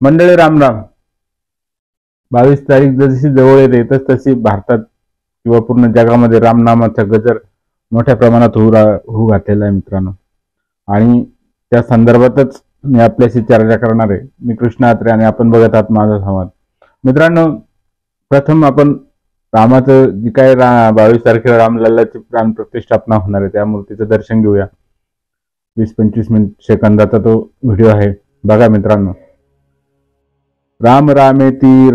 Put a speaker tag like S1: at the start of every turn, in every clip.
S1: मंडळी राम राम. 22 तारीख जशी जवळ येते तशी भारतात किंवा पूर्ण जगामध्ये रामनामाचा गजर मोठ्या प्रमाणात होऊ घातलेला आहे मित्रांनो. आणि त्या संदर्भातच मी आपल्याशी चर्चा करणार आहे. मी कृष्णा अत्रे आणि आपण बघत आहात माझा संवाद. मित्रांनो, प्रथम आपण रामाचं जी काय 22 तारखेला रामलल्लाची प्राण प्रतिष्ठापना होणार आहे त्या मूर्तीचं दर्शन घेऊया. 20-25 सेकंदाचा तो व्हिडिओ आहे, बघा मित्रांनो. राम रामेती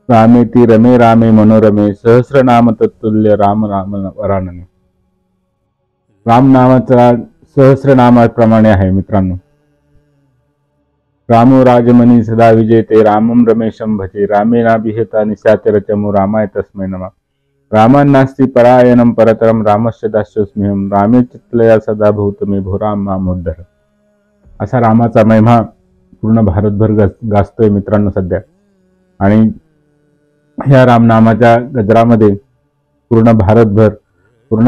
S1: रामेती रमे रामे मनोरमे सहस्रनाम तत्तुल्य राम राम वरानने. राम नामाचा सहस्रनामाप्रमाणे आहे मित्रांनो. रामो राजमणी सदा विजेते रामम रमेशम भजे रामेनाभिहिता निशाचरचमो रामाय तस्मै नमः. रामान्नास्ति परायणम परतरम रामस्य दास्योस्म्यहं रामे चित्तलया सदा भूतमे भो राम मामोद्धर. असा रामाचा महिमा पूर्ण भारतभर गाजतोय मित्रांनो सध्या. आणि ह्या रामनामाच्या गजरामध्ये पूर्ण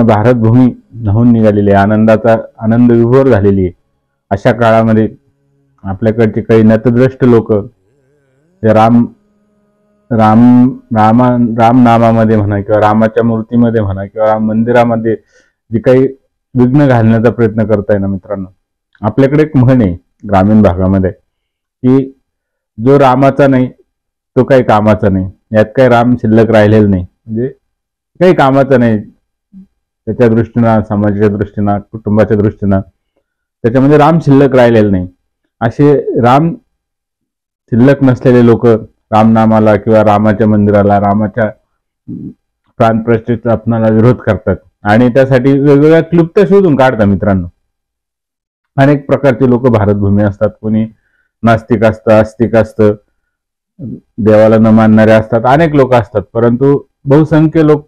S1: भारतभूमी न्हाऊन निघालेली आहे, आनंद विभोर झालेली आहे. अशा काळामध्ये आपल्याकडचे काही नतद्रष्ट लोक राम नामामध्ये म्हणा किंवा रामाच्या मूर्तीमध्ये म्हणा किंवा राम मंदिरामध्ये जे काही विघ्न घालण्याचा प्रयत्न करताय ना मित्रांनो. आपल्याकडे एक म्हण आहे ग्रामीण भागामध्ये की जो रामाचा नाही तो काही कामाचा नाही. यात काही राम शिल्लक राहिलेलं नाही, म्हणजे काही कामाचं नाही त्याच्या दृष्टीनं, समाजाच्या दृष्टीनं, कुटुंबाच्या दृष्टीनं त्याच्यामध्ये राम शिल्लक राहिलेलं नाही. असे राम शिल्लक नसलेले लोक रामनामाला किंवा रामाच्या मंदिराला, रामाच्या प्राणप्रतिष्ठापनाला विरोध करतात आणि त्यासाठी वेगवेगळ्या क्लुप्त शोधून काढतात मित्रांनो. अनेक प्रकारचे लोक भारतभूमी असतात. कोणी नास्तिक असतं, आस्तिक असतं, देवाला न मानणारे असतात, अनेक लोक असतात. परंतु बहुसंख्य लोक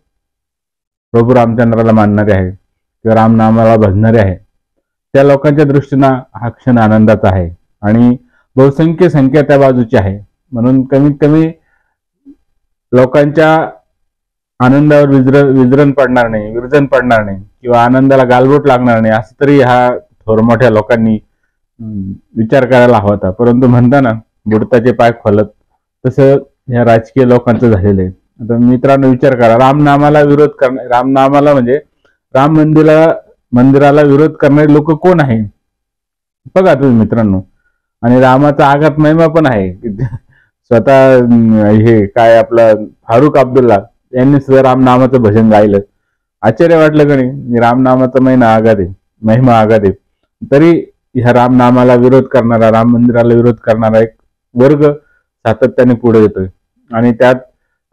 S1: प्रभू रामचंद्राला मानणारे आहे किंवा रामनामाला भजणारे आहे. त्या लोकांच्या दृष्टीनं हा क्षण आनंदाचा आहे आणि बहुसंख्य संख्या त्या बाजूची आहे. म्हणून कमीत कमी लोकांच्या आनंदावर विरजण पडणार नाही किंवा आनंदाला गालबोट लागणार नाही असं तरी ह्या थोर मोठ्या लोकांनी विचार करायला हवा होता. परंतु म्हणताना बुडताचे पाय खोलत तसं ह्या राजकीय लोकांचं झालेलं आहे. आता मित्रांनो विचार करा, रामनामाला विरोध करणे, रामनामाला म्हणजे राम मंदिराला विरोध करणारे लोक कोण आहे बघा तुम्ही मित्रांनो. आणि रामाचा आघात महिमा पण आहे. स्वतः हे काय आपला फारुख अब्दुल्ला यांनी सुद्धा रामनामाचं भजन गायलं. आश्चर्य वाटलं का नाही. रामनामाचा महिमा आघात आहे. तरी ह्या रामनामाला विरोध करणारा, राम मंदिराला विरोध करणारा एक वर्ग सातत्याने पुढे येतोय. आणि त्यात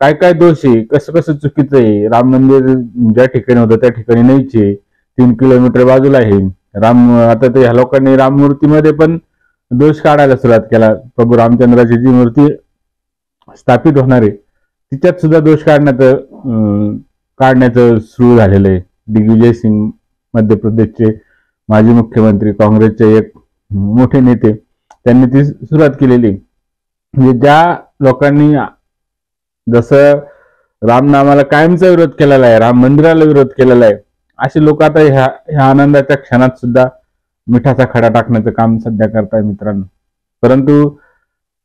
S1: काय काय दोष आहे, कसं चुकीचं आहे. राम मंदिर ज्या ठिकाणी होतं त्या ठिकाणी नाहीच आहे, 3 किलोमीटर बाजूला आहे राम. आता तर ह्या लोकांनी राम मूर्तीमध्ये पण दोष काढायला सुरुवात केला. प्रभू रामचंद्राची जी मूर्ती स्थापित होणार आहे तिच्यात सुद्धा दोष काढण्याचं सुरू झालेलं आहे. दिग्विजय सिंग मध्य प्रदेशचे माजी मुख्यमंत्री, काँग्रेसचे एक मोठे नेते, त्यांनी ती सुरुवात केलेली. म्हणजे ज्या लोकांनी जसं रामनामाला कायमचा विरोध केलेला आहे, राम मंदिराला विरोध केलेला आहे, असे लोक आता ह्या आनंदाच्या क्षणात सुद्धा मिठाचा खडा टाकण्याचं काम सध्या करताय मित्रांनो. परंतु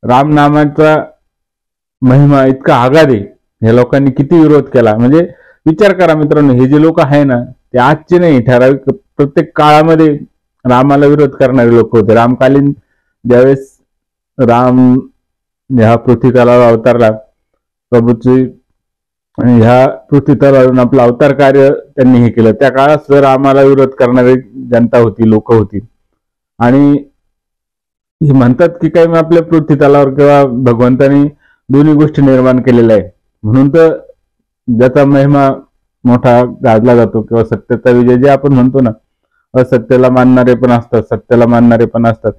S1: रामनामाचा महिमा इतका आगाध आहे, ह्या लोकांनी किती विरोध केला. म्हणजे विचार करा मित्रांनो, हे जे लोक आहे ना ते आजचे नाही, ठराविक प्रत्येक काळामध्ये रामाला विरोध करणारे लोक होते. रामकालीन ज्यावेळेस राम ह्या पृथ्वीतलावर अवतारला, प्रभूची ह्या पृथ्वीतलावरून आपलं अवतार कार्य त्यांनी हे केलं, त्या काळात सुद्धा रामाला विरोध करणारी जनता होती, लोक होती. आणि हे म्हणतात की काय मग आपल्या पृथ्वीतलावर किंवा भगवंतानी दोन्ही गोष्टी निर्माण केलेल्या आहे म्हणून तर ज्याचा महिमा मोठा गाजला जातो किंवा सत्याचा विजय जे आपण म्हणतो ना, असत्याला मानणारे पण असतात, सत्याला मानणारे पण असतात.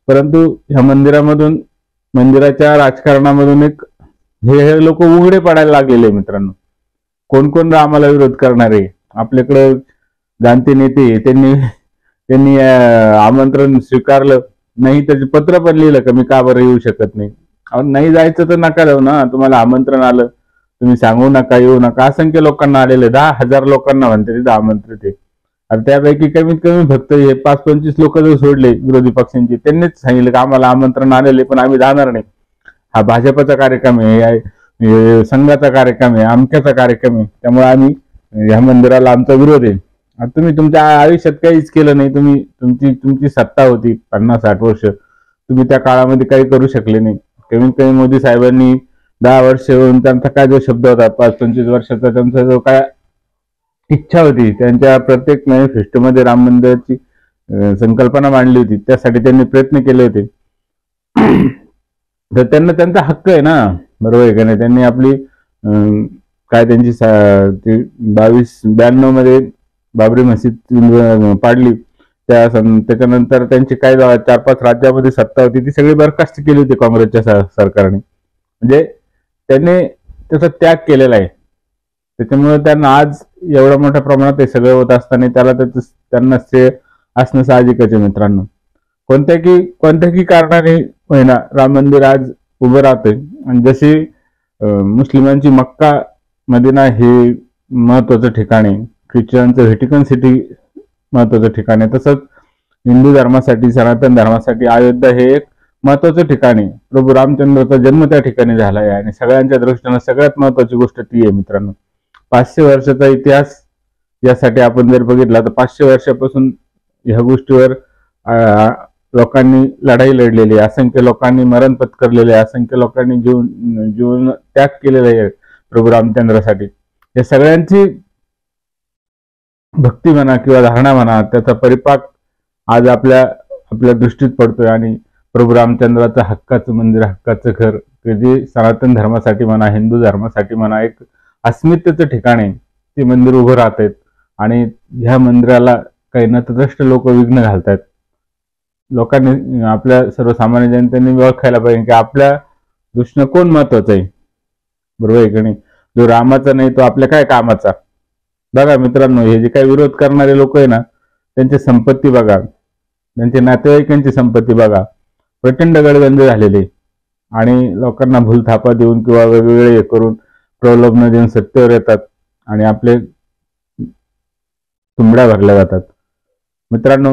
S1: परंतु ह्या मंदिराच्या राजकारणामधून एक हे लोक उघडे पडायला लागलेले मित्रांनो. कोण कोण रामाला विरोध करणारे आपल्याकडे जाणते नेते, त्यांनी आमंत्रण स्वीकारलं नाही, त्याचे पत्र पण लिहिलं का मी का बरं येऊ शकत नाही. नाही जायचं तर नका जाऊ ना, तुम्हाला आमंत्रण आलं तुम्ही सांगू नका, येऊ नका. असंख्य लोकांना आलेले, 10,000 लोकांना म्हणते तिथं आमंत्रित आहे. आणि त्यापैकी कमीत कमी फक्त हे 5-25 लोक जर सोडले विरोधी पक्षांची, त्यांनीच सांगितलं की आम्हाला आमंत्रण आलेले पण आम्ही जाणार नाही, हा भाजपचा कार्यक्रम आहे, संघाचा कार्यक्रम आहे, अमक्याचा कार्यक्रम आहे, त्यामुळे आम्ही ह्या मंदिराला आमचा विरोध आहे. आता तुम्ही तुमच्या आयुष्यात काहीच केलं नाही, तुम्ही तुमची सत्ता होती 50-60 वर्ष, तुम्ही त्या काळामध्ये काही करू शकले नाही. कमीत कमी मोदी साहेबांनी 10 वर्ष होऊन त्यांचा काय जो शब्द होता 25 वर्षाचा, त्यांचा जो काय इच्छा होती, त्यांच्या प्रत्येक मॅनिफेस्टोमध्ये राम मंदिराची संकल्पना मांडली होती, त्यासाठी त्यांनी प्रयत्न केले होते. तर त्यांना त्यांचा हक्क आहे ना, बरोबर आहे का नाही. त्यांनी आपली काय त्यांची 2292 मध्ये बाबरी मस्जिद पाडली, त्याच्यानंतर त्यांची काय 4-5 राज्यामध्ये सत्ता होती, ती सगळी बरखास्त केली होती काँग्रेसच्या सरकारने. म्हणजे त्यांनी त्याचा त्याग केलेला आहे, त्याच्यामुळे त्यांना आज एवढ्या मोठ्या प्रमाणात हे सगळं होत असताना त्यांना श्रेय असणं साहजिकच आहे मित्रांनो. कोणत्याही कारणाने होईना राम मंदिर आज उभं राहतंय. आणि जशी मुस्लिमांची मक्का मदिना हे महत्वाचं ठिकाण आहे, ख्रिश्चनांचं व्हॅटिकन सिटी महत्वाचं ठिकाण आहे, तसंच हिंदू धर्मासाठी, सनातन धर्मासाठी अयोध्या हे एक महत्वाचं ठिकाण आहे. प्रभू रामचंद्राचा जन्म त्या ठिकाणी झाला आहे आणि सगळ्यांच्या दृष्टीनं सगळ्यात महत्वाची गोष्ट ती आहे मित्रांनो. 500 वर्षाचा इतिहास यासाठी आपण जर बघितला तर 500 वर्षापासून ह्या गोष्टीवर लोकांनी लढाई लढलेली आहे, असंख्य लोकांनी मरण पत्करलेले आहे, असंख्य लोकांनी जीवन त्याग केलेला आहे प्रभू रामचंद्रासाठी. या सगळ्यांची भक्ती म्हणा किंवा धारणा म्हणा, त्याचा परिपाक आज आपल्या दृष्टीत पडतोय. आणि प्रभू रामचंद्राचं हक्काचं मंदिर, हक्काचं घर, जे सनातन धर्मासाठी म्हणा, हिंदू धर्मासाठी म्हणा एक अस्मितेचं ठिकाण आहे, ते मंदिर उभं राहत आहेत. आणि ह्या मंदिराला काही नतद्रष्ट लोक विघ्न घालतात. लोकांनी, आपल्या सर्वसामान्य जनतेने ओळखायला पाहिजे की आपल्या दृष्टीनं कोण महत्वाचं आहे, बरोबर आहे की नाही. जो रामाचा नाही तो आपल्या काय कामाचा. बघा मित्रांनो, हे जे काही विरोध करणारे लोक आहे ना, त्यांची संपत्ती बघा, त्यांच्या नातेवाईकांची संपत्ती बघा, प्रचंड गडगंज झालेली. आणि लोकांना भूलथापा देऊन किंवा वेगवेगळे हे करून प्रलोभन देऊन सत्तेवर येतात आणि आपले तुंबड्या भरल्या जातात. मित्रांनो,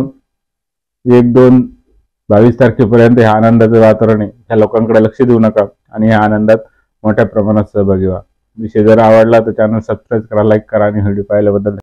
S1: 1-2-22 तारखेपर्यंत ह्या आनंदाचं वातावरण आहे, ह्या लोकांकडे लक्ष देऊ नका आणि ह्या आनंदात मोठ्या प्रमाणात सहभागी व्हा. विषय जर आवडला तर चॅनल सबस्क्राईब करा, लाईक करा आणि व्हिडिओ पाहिल्याबद्दल